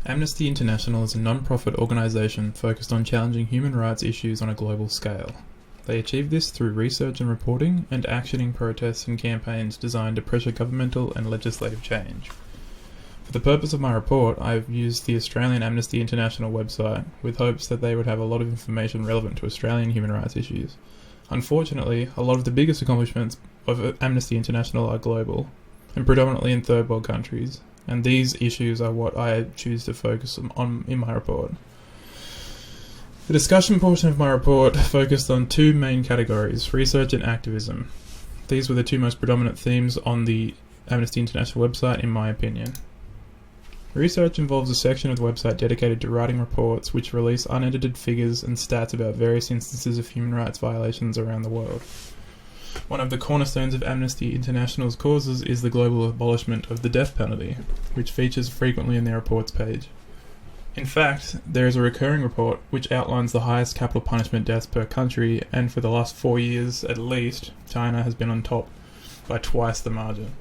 Amnesty International is a non-profit organisation focused on challenging human rights issues on a global scale. They achieve this through research and reporting and actioning protests and campaigns designed to pressure governmental and legislative change. For the purpose of my report, I have used the Australian Amnesty International website with hopes that they would have a lot of information relevant to Australian human rights issues. Unfortunately, a lot of the biggest accomplishments of Amnesty International are global, and predominantly in third world countries, and these issues are what I choose to focus on in my report. The discussion portion of my report focused on two main categories, research and activism. These were the two most predominant themes on the Amnesty International website, in my opinion. Research involves a section of the website dedicated to writing reports which release unedited figures and stats about various instances of human rights violations around the world. One of the cornerstones of Amnesty International's causes is the global abolishment of the death penalty, which features frequently in their reports page. In fact, there is a recurring report which outlines the highest capital punishment deaths per country, and for the last 4 years at least, China has been on top by twice the margin.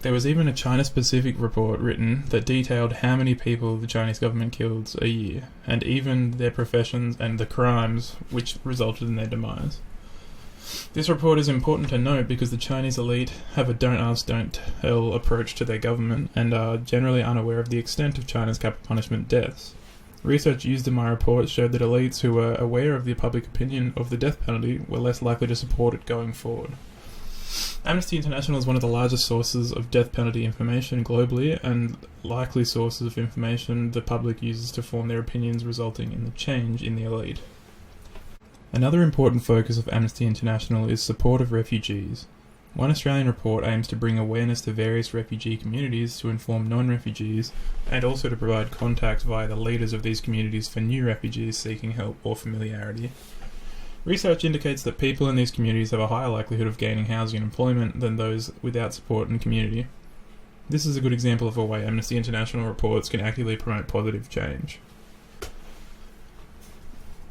There was even a China-specific report written that detailed how many people the Chinese government kills a year, and even their professions and the crimes which resulted in their demise. This report is important to note because the Chinese elite have a don't ask, don't tell approach to their government and are generally unaware of the extent of China's capital punishment deaths. Research used in my report showed that elites who were aware of the public opinion of the death penalty were less likely to support it going forward. Amnesty International is one of the largest sources of death penalty information globally and likely sources of information the public uses to form their opinions, resulting in the change in the elite. Another important focus of Amnesty International is support of refugees. One Australian report aims to bring awareness to various refugee communities to inform non-refugees and also to provide contact via the leaders of these communities for new refugees seeking help or familiarity. Research indicates that people in these communities have a higher likelihood of gaining housing and employment than those without support and community. This is a good example of a way Amnesty International reports can actively promote positive change.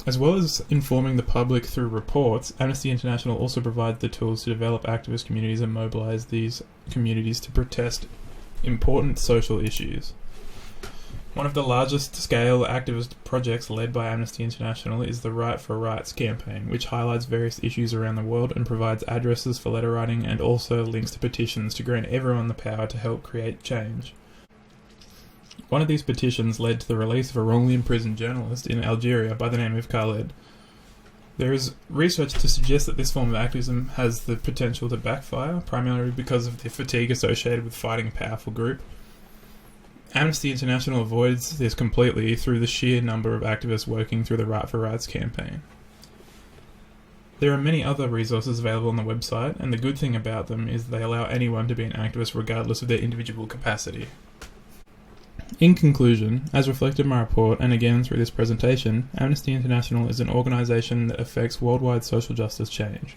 As well as informing the public through reports, Amnesty International also provides the tools to develop activist communities and mobilise these communities to protest important social issues. One of the largest scale activist projects led by Amnesty International is the Right for Rights campaign, which highlights various issues around the world and provides addresses for letter writing and also links to petitions to grant everyone the power to help create change. One of these petitions led to the release of a wrongly imprisoned journalist in Algeria by the name of Khaled. There is research to suggest that this form of activism has the potential to backfire, primarily because of the fatigue associated with fighting a powerful group. Amnesty International avoids this completely through the sheer number of activists working through the Right for Rights campaign. There are many other resources available on the website, and the good thing about them is they allow anyone to be an activist regardless of their individual capacity. In conclusion, as reflected in my report and again through this presentation, Amnesty International is an organisation that affects worldwide social justice change.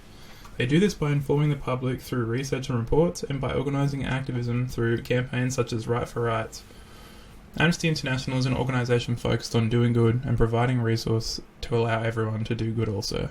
They do this by informing the public through research and reports and by organising activism through campaigns such as Right for Rights. Amnesty International is an organisation focused on doing good and providing a resource to allow everyone to do good also.